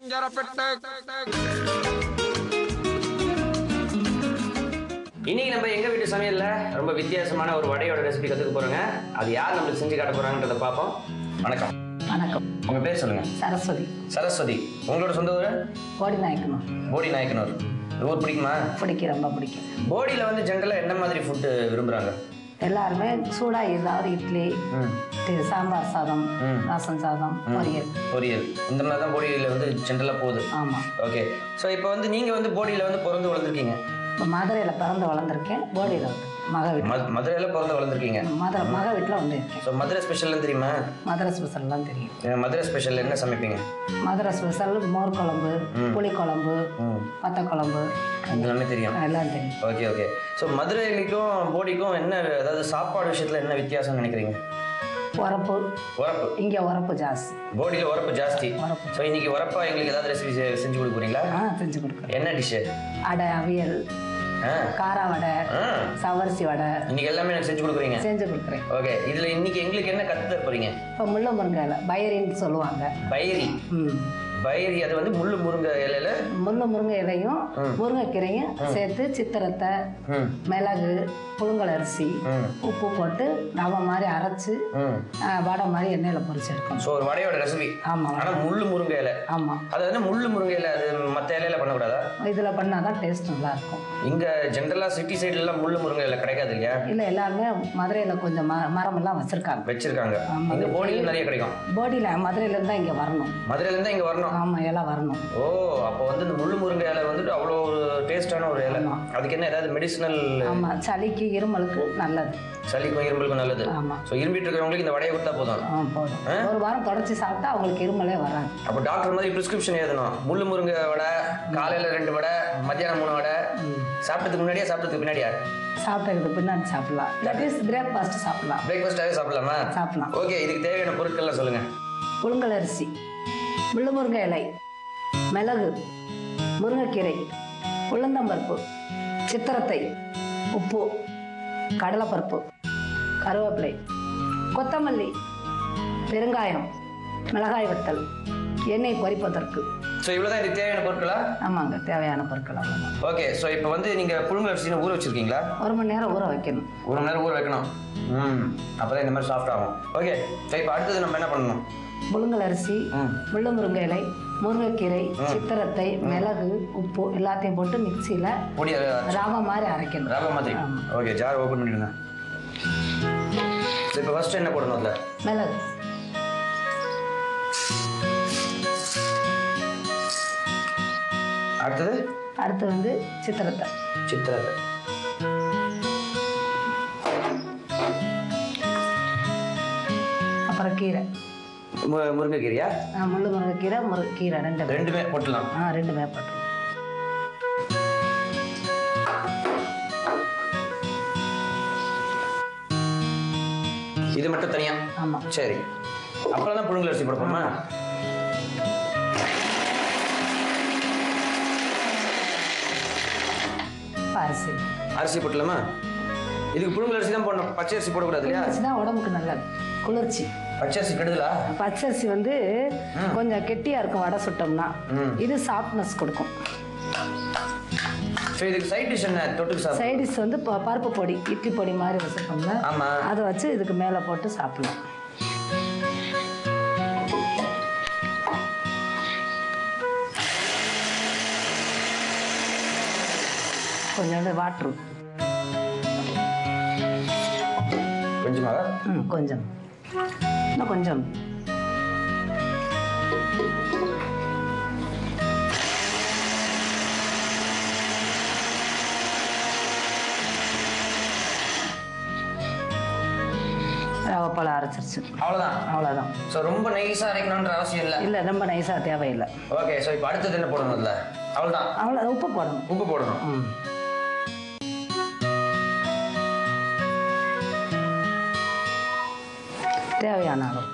இன்னைக்கு நம்ம எங்க வீட்டு சமையல்ல ரொம்ப வித்தியாசமான ஒரு வடையோட ரெசிபி கத்துக்க போறோங்க. அது யார் நம்மளுக்கு செஞ்சு காட்ட போறாங்கன்றத பார்ப்போம். வணக்கம். வணக்கம். உங்க பேர் சொல்லுங்க. சரஸ்வதி. சரஸ்வதி. உங்களோட சொந்த ஊர்? போடி நாயக்கனூர். போடி நாயக்கனூர். ஊர் பிடிக்குமா? பிடிக்கும், ரொம்ப பிடிக்கும். போடியில வந்து ஜென்ரலா என்ன மாதிரி ஃபுட் விரும்புறாங்க? எல்லாருமே சூடா ஏதாவது இட்லி, சாம்பார் சாதம், ரசம் சாதம், பொரியல் இந்த மாதிரி தான் போடியில வந்து ஜென்ரலா போகுது. ஆமா. ஓகே. ஸோ இப்போ வந்து நீங்க வந்து போடியில வந்து பிறந்து வளர்ந்துருக்கீங்க? மதுரையில பிறந்து வளர்ந்துருக்கேன். போடியில மக வீட்டு. மதுரையில பிறந்து வளர்ந்துருக்கீங்க? மக வீட்டில் வந்து இருக்கேன். ஸோ மதுரை ஸ்பெஷல்லாம் தெரியுமா? மதுரை ஸ்பெஷல்லாம் தெரியும். மதுரை ஸ்பெஷல் என்ன சமைப்பீங்க? மதுரை ஸ்பெஷல் மோர் குழம்பு, புளி குழம்பு, பத்த குழம்பு எல்லாமே தெரியும். எல்லாம் தெரியும். Okay okay. ஸோ மதுரைக்கும் போடிக்கும் என்ன, அதாவது சாப்பாடு விஷயத்துல என்ன வித்தியாசம் நினைக்கிறீங்க? உரப்பு. இங்கே உரப்பு ஜாஸ்தி. போடியில் உரப்பு ஜாஸ்தி. ஸோ இன்னைக்கு உரப்பா எங்களுக்கு ஏதாவது ரெசிபி செஞ்சு கொடுக்குறீங்களா? செஞ்சு கொடுக்குறேன். என்ன டிஷ்ஷு? அடை, அவியல், காரா வடை, சவரிசி வடை, இன்னைக்கு எல்லாமே எனக்கு செஞ்சு கொடுக்குறீங்க? செஞ்சு கொடுக்குறேன். ஓகே. இதுல இன்னைக்கு எங்களுக்கு என்ன கத்து தர போறீங்க? இப்போ முள்ள முருங்கை இலை, பயிரின்னு சொல்லுவாங்க. பயிரி. பயிரி, அது வந்து முள்ளு முருங்கை இலையில முள்ளு முருங்கை இலையும் முருங்கைக்கீரையும் சேர்த்து சித்திரத்தை, மிளகு, புழுங்கல் அரிசி, உப்பு போட்டு ரவை மாதிரி அரைச்சு வடை மாதிரி எண்ணெயில பொரிச்சு எடுக்கணும். ஸோ ஒரு வடையோட ரெசிபி. ஆமா. ஆனா முள்ளு முருங்கை இலை. ஆமா. அது வந்து முள்ளு முருங்கை இலை, அது மற்ற இலையில பண்ணக்கூடாதா? இதுல பண்ணாதான் டேஸ்ட் நல்லா இருக்கும். இங்க ஜென்ரலா சிட்டி சைடுல எல்லாம் முள்ளு முருங்கை இலை கிடைக்காது இல்லையா? இல்ல, எல்லாருமே மதுரையில கொஞ்சம் மரம் எல்லாம் வச்சிருக்காங்க. இந்த போடியில நிறைய கிடைக்கும். போடியில மதுரையில இருந்தா இங்க வரணும். மதுரையில இருந்தா இங்க வரணும். ஆமா, இலை வரணும். ஓ, அப்போ வந்து இந்த முள்ளு முருங்கை இலை வந்துட்டு அவ்வளோ ஒரு டேஸ்டான ஒரு இலை. அதுக்கு என்ன ஏதாவது மெடிசினல்? ஆமா, சளிக்கு இருமலுக்கு நல்லது. சளிக்கும் இருமலுக்கும் நல்லது. ஆமா. ஸோ இரும்பிட்டு இருக்கிறவங்களுக்கு இந்த வடையை கொடுத்தா போதும். போதும். ஒரு வாரம் தொடர்ச்சி சாப்பிட்டா அவங்களுக்கு இருமலே வராது. அப்போ டாக்டர் மாதிரி பிரிஸ்கிரிப்ஷன் எழுதணும். முள்ளு முருங்கை வடை காலையில 2 வடை, மத்தியானம் 3 வடை. சாப்பிட்டதுக்கு முன்னாடியா சாப்பிட்டதுக்கு பின்னாடியா? சாப்பிட்டதுக்கு பின்னாடி சாப்பிடலாம். இல்லாட்டி பிரேக்ஃபாஸ்ட் சாப்பிடலாம். பிரேக்ஃபாஸ்டாவே சாப்பிடலாமா? சாப்பிடலாம். ஓகே. இதுக்கு தேவையான பொருட்கள்லாம் சொல்லுங்க. புழுங்கல் அரிசி, முள்ளு முருங்கை இலை, மிளகு, முருங்கைக்கீரை, உளுந்தம்பருப்பு, சித்திரத்தை, உப்பு, கடலைப்பருப்பு, கருவேப்பிலை, கொத்தமல்லி, பெருங்காயம், மிளகாய் வத்தல், எண்ணெய் பொரிப்பதற்கு. ஸோ இவ்வளோதான் இதுக்கு தேவையான பொருட்களா? ஆமாங்க, தேவையான பொருட்கள் அவ்வளோதான். ஓகே. ஸோ இப்போ வந்து நீங்கள் புழுங்கல் அரிசியை ஊற வச்சிருக்கீங்களா? 1 மணி நேரம் ஊற வைக்கணும். 1 மணி நேரம் ஊற வைக்கணும். அப்போதான் இந்த மாதிரி சாஃப்ட் ஆகும். ஓகே. ஸோ இப்போ அடுத்தது நம்ம என்ன பண்ணணும்? புழுங்கல் அரிசி, முள்ளு முருங்கை இலை, முருங்கைக்கீரை, சித்திரத்தை, மிளகு, உப்பு எல்லாத்தையும் போட்டு மிக்சியில் ரவை மாதிரி அரைக்கணும். ரவை மாதிரி. ஓகே. ஜார் ஓப்பன் பண்ணிடுங்க. இப்போ ஃபர்ஸ்ட் என்ன போடணும்? அதில் மிளகு, அடுத்து வந்து சித்திரத்தை, அப்புறம் கீரை. முருங்கைக்கீரையா? முள்ளு முருங்கைக்கீரை, முருங்கைக்கீரை ரெண்டுமே போட்டுலாம். ரெண்டுமே போட்டு. இது மட்டும் தனியா? ஆமா. சரி. அப்புறம் தான் புழுங்கல் அரிசி போடுவோமா? அரிசி போட்டலாமா? இதுக்கு புழுங்கல் அரிசி தான் போடணும், பச்சை அரிசி போடக்கூடாது இல்லையா? தான் உடம்புக்கு நல்லது, குளிர்ச்சி. பச்சை அரிசி கெடுதலா? பச்சை அரிசி வந்து கொஞ்சம் கெட்டியா இருக்கும் வடை சுட்டோம்னா. இது சாஃப்ட்னஸ் கொடுக்கும். இதுக்கு சைட் டிஷ் என்ன தொட்டுக்கு சாப்பிடலாம்? சைட் டிஷ் வந்து பருப்பு பொடி, இட்லி பொடி மாதிரி வச்சுருக்கோம்ல, அதை வச்சு இதுக்கு மேலே போட்டு சாப்பிடலாம். கொஞ்சோண்டு வாட்ரு. கொஞ்சமாக? கொஞ்சம், இன்னும் கொஞ்சம். ரவை போல அரைச்சிருச்சு. அவ்வளோதான். ஸோ ரொம்ப நைஸாக அரைக்கணுன்ற அவசியம் இல்லை? இல்லை, ரொம்ப நைஸாக தேவையில்லை. ஓகே. ஸோ இப்போ அடுத்தது என்ன போடணும்? இல்லை, அவ்வளோதான். உப்பு போடணும். தேவையான அளவு.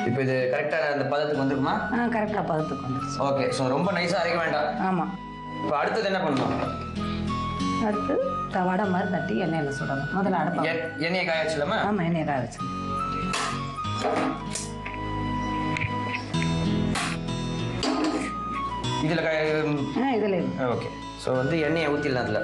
இப்போ இது கரெக்டாக அந்த பதத்துக்கு வந்துருக்குமா? கரெக்டாக பதத்துக்கு வந்துருச்சு. ஓகே. ஸோ ரொம்ப நைஸாக அரைக்க வேண்டாம். ஆமாம். இப்போ அடுத்தது என்ன பண்ணணும்? அடுத்து வடை மாதிரி தட்டி எண்ணெயில் சுடணும். முதல்ல அடுப்பை எண்ணெயை காய வச்சுலாமா? ஆமாம், எண்ணெயை காய வச்சு இதில் இதில் ஓகே. ஸோ வந்து எண்ணெயை ஊற்றிடலாம் அதில்.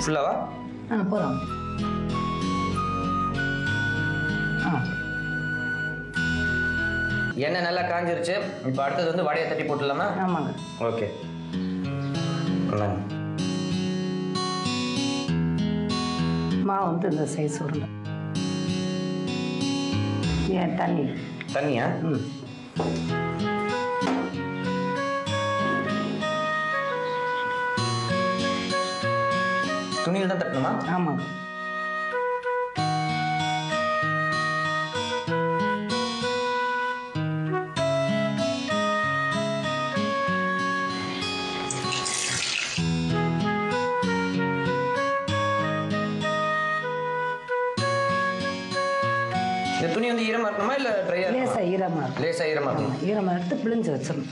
ஃபுல்லாவா? போகிறோம். எண்ணெய் நல்லா காஞ்சிருச்சு. இப்போ அடுத்தது வந்து வடையை தட்டி போட்டுடலாமா? ஆமாங்க. ஓகே. மாவு வந்து இந்த சைஸ் உருண்டை. ஏன் தண்ணியா? துணியில் தான் தட்டணுமா? ஆமாங்க. இந்த துணி வந்து ஈரமா இருக்கணுமா இல்ல ட்ரையா? லேசா ஈரமா இருக்கும். லேசா ஈரமா இருக்கும். ஈரமா எடுத்து பிழிஞ்சு வச்சிடணும்.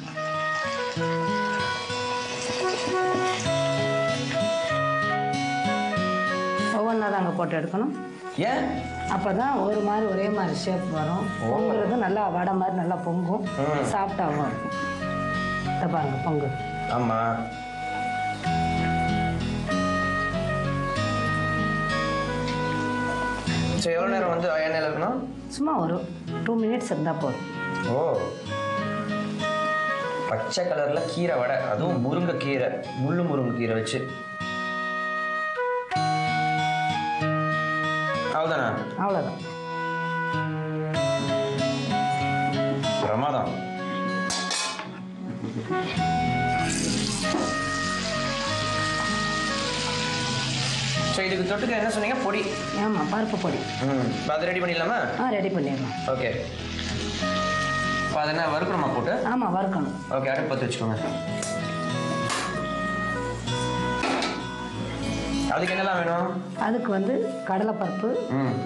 ஒவ்வொன்றா தாங்க போட்டு எடுக்கணும். ஏன்? அப்பதான் ஒரு மாதிரி ஒரே மாதிரி ஷேப் வரும். பொங்குறது நல்லா வடை மாதிரி நல்லா பொங்கும், சாப்பிட்டாவும் இருக்கும். இதை பாருங்க பொங்கு. ஆமா. சரி, எவ்வளோ நேரம் வந்து எண்ணெயில் இருக்கணும்? சும்மா ஒரு 2 minutes இருந்தால் போதும். ஓ, பச்சை கலர்ல கீரை வடை, அதுவும் முருங்கைக்கீரை, முருங்கைக்கீரை வச்சு. அவ்வளோதானா? அவ்வளோதான். பிரமாதம். ஸோ இதுக்கு தொட்டுக்க என்ன சொன்னீங்க? பொடி. ஆமாம், பருப்பு பொடி. அது ரெடி பண்ணிடலாமா? ரெடி பண்ணிடலாம். ஓகே. இப்போ அதை என்ன வறுக்கணுமா போட்டு? ஆமாம், வறுக்கணும். ஓகே, அடுப்பு பற்ற வச்சுக்கோங்க. அதுக்கு என்னெல்லாம் வேணும்? அதுக்கு வந்து கடலைப்பருப்பு,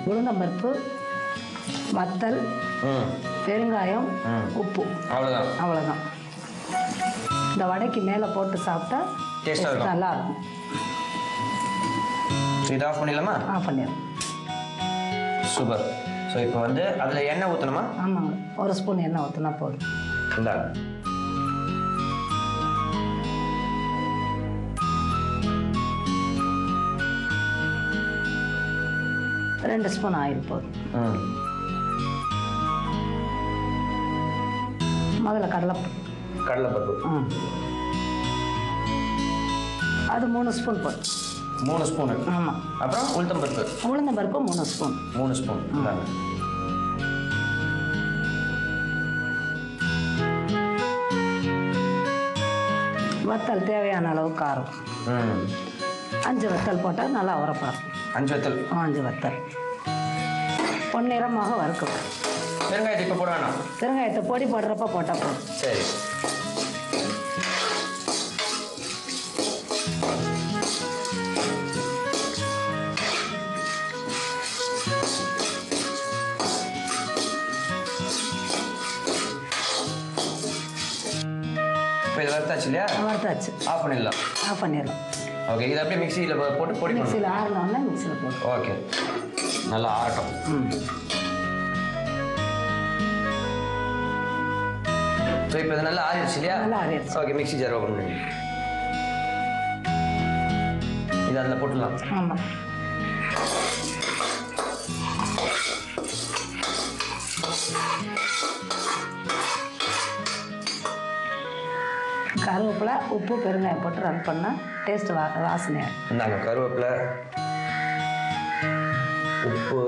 உளுந்தம்பருப்பு, வத்தல், பெருங்காயம், உப்பு. அவ்வளோதான். இந்த வடைக்கு மேலே போட்டு சாப்பிட்டா டேஸ்ட்டாக நல்லா இருக்கும். இது ஆஃப் பண்ணிடலாமா? ஆஃப் பண்ணிடலாம். சூப்பர். ஸோ இப்போ வந்து அதில் எண்ணெய் ஊற்றணுமா? ஆமாங்க, 1 ஸ்பூன் எண்ணெய் ஊற்றினா போதும். இந்தாங்க. ரெண்டு ஸ்பூன் ஆயில் போதும். முதல்ல கடலைப்பருப்பு. அது 3 ஸ்பூன் போதும். 3 ஸ்பூனு. ஆமாம். அப்புறம் உளுத்தம்பருப்பு 3 ஸ்பூன். 3 ஸ்பூன். வத்தல் தேவையான அளவு காரம். 5 வத்தல் போட்டால் நல்லா உரப்பாக இருக்கும். 5 வத்தல். 5 வத்தல் பொன்னிறமாக வறுக்கணும். பெருங்காயத்தை இப்போ போட வேணாம்? பெருங்காயத்தை பொடி போடுறப்ப போட்டால் போதும். சரி. இப்போ இது வறுத்தாச்சு இல்லையா? வறுத்தாச்சு. ஆஃப் பண்ணிடலாம். ஆஃப் பண்ணிடலாம். ஓகே, இது அப்படியே மிக்சியில் போட்டு பொடி. மிக்சியில் ஆறினோன்னா மிக்சியில் போட்டு. ஓகே, நல்லா ஆறட்டும். ஸோ இப்போ இது நல்லா ஆறிடுச்சு இல்லையா? நல்லா ஆறிடுச்சு. ஓகே, மிக்சி ஜார் ஓப்பன் பண்ணி இது அதில் போட்டுடலாம். ஆமாம். கருவேப்பிலை, உப்பு, பெருங்காயம் போட்டு ரன் பண்ணால் டேஸ்ட் வாசனையாக. இந்தாங்க கருவேப்பிலை, உப்பு,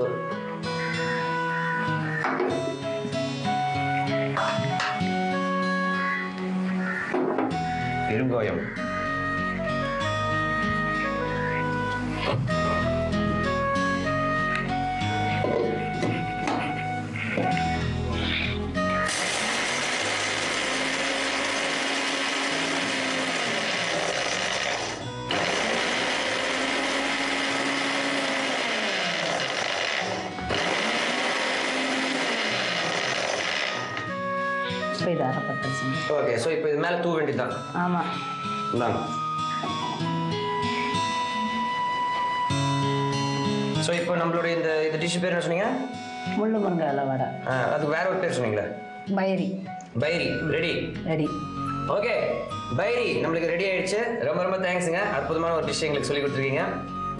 பெருங்காயம், இது அரைப்பட்டுருச்சு. ஓகே. ஸோ இப்போ இது மேலே தூவ வேண்டியது தான். ஆமாம். இந்தாங்க. ஸோ இப்போ நம்மளுடைய இந்த டிஷ் பேர் என்ன சொன்னீங்க? முள்ளு முருங்கை இலை வடை. அதுக்கு வேற ஒரு பேர் சொன்னீங்களே? Bairi. Bairi. Ready? Ready. Okay, Bairi நம்மளுக்கு ரெடி ஆயிடுச்சு. ரொம்ப ரொம்ப தேங்க்ஸுங்க. அற்புதமான ஒரு டிஷ் எங்களுக்கு சொல்லி கொடுத்துருக்கீங்க.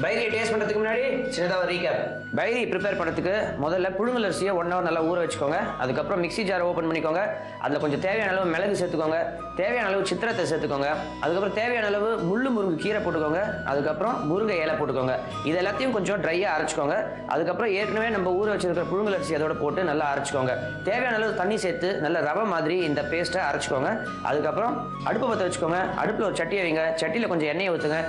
பைரியை டேஸ்ட் பண்ணுறதுக்கு முன்னாடி சின்னதாக ஒரு ரீகேப். பைரி ப்ரிப்பேர் பண்ணுறதுக்கு முதல்ல புழுங்கல் அரிசியை 1 hour நல்லா ஊற வச்சுக்கோங்க. அதுக்கப்புறம் மிக்ஸி ஜாரை ஓப்பன் பண்ணிக்கோங்க. அதில் கொஞ்சம் தேவையான அளவு மிளகு சேர்த்துக்கோங்க, தேவையான அளவு சித்திரத்தை சேர்த்துக்கோங்க, அதுக்கப்புறம் தேவையான அளவு முள்ளு முருங்கை கீரை போட்டுக்கோங்க, அதுக்கப்புறம் முருங்கை இலை போட்டுக்கோங்க. இது எல்லாத்தையும் கொஞ்சம் ட்ரையாக அரைச்சிக்கோங்க. அதுக்கப்புறம் ஏற்கனவே நம்ம ஊற வச்சிருக்கிற புழுங்கல் அரிசி அதோட போட்டு நல்லா அரைச்சிக்கோங்க. தேவையான அளவு தண்ணி சேர்த்து நல்லா ரவை மாதிரி இந்த பேஸ்ட்டை அரைச்சிக்கோங்க. அதுக்கப்புறம் அடுப்பு பற்ற வச்சுக்கோங்க. அடுப்பில் ஒரு சட்டியை வைங்க. சட்டியில் கொஞ்சம் எண்ணெயை ஊற்றுங்க.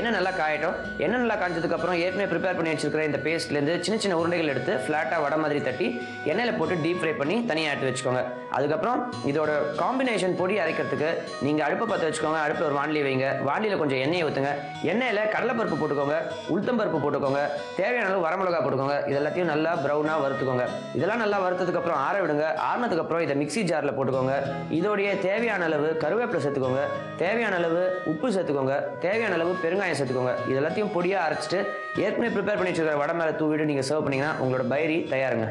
எண்ணெய் நல்லா காயட்டும். எண்ணெய் நல்லா காஞ்சதுக்கு அப்புறம் ஏற்கனவே ப்ரிப்பேர் பண்ணி வச்சிருக்கிற இந்த பேஸ்ட்லேருந்து சின்ன சின்ன உருண்டைகள் எடுத்து ஃப்ளாட்டாக வடை மாதிரி தட்டி எண்ணெயில் போட்டு டீப் ஃப்ரை பண்ணி தனியாக எடுத்து வச்சுக்கோங்க. அதுக்கப்புறம் இதோட காம்பினேஷன் பொடி அரைக்கிறதுக்கு நீங்கள் அடுப்பை பற்ற வச்சுக்கோங்க. அடுப்பில் ஒரு வாண்டி வைங்க. வாண்டியில் கொஞ்சம் எண்ணெயை ஊற்றுங்க. எண்ணெயில் கடலைப்பருப்பு போட்டுக்கோங்க, உளுத்தம்பருப்பு போட்டுக்கோங்க, தேவையான அளவு வரமிளகா போட்டுக்கோங்க. இதெல்லாத்தையும் நல்லா ப்ரௌனாக வறுத்துக்கோங்க. இதெல்லாம் நல்லா வறுத்ததுக்கப்புறம் ஆற விடுங்க. ஆறினதுக்கப்புறம் இதை மிக்ஸி ஜாரில் போட்டுக்கோங்க. இதோடைய தேவையான அளவு கருவேப்பிலை சேர்த்துக்கோங்க, தேவையான அளவு உப்பு சேர்த்துக்கோங்க, தேவையான அளவு பெருங்காயம் சேர்த்துக்கோங்க. இதெல்லாத்தையும் பொடியாக அரைச்சிட்டு ஏற்கனவே ப்ரிப்பேர் பண்ணி வச்சிருக்கிற வடை மேலே தூவிட்டு நீங்கள் சர்வ் பண்ணிங்கன்னா உங்களோட பைரி தயாருங்க.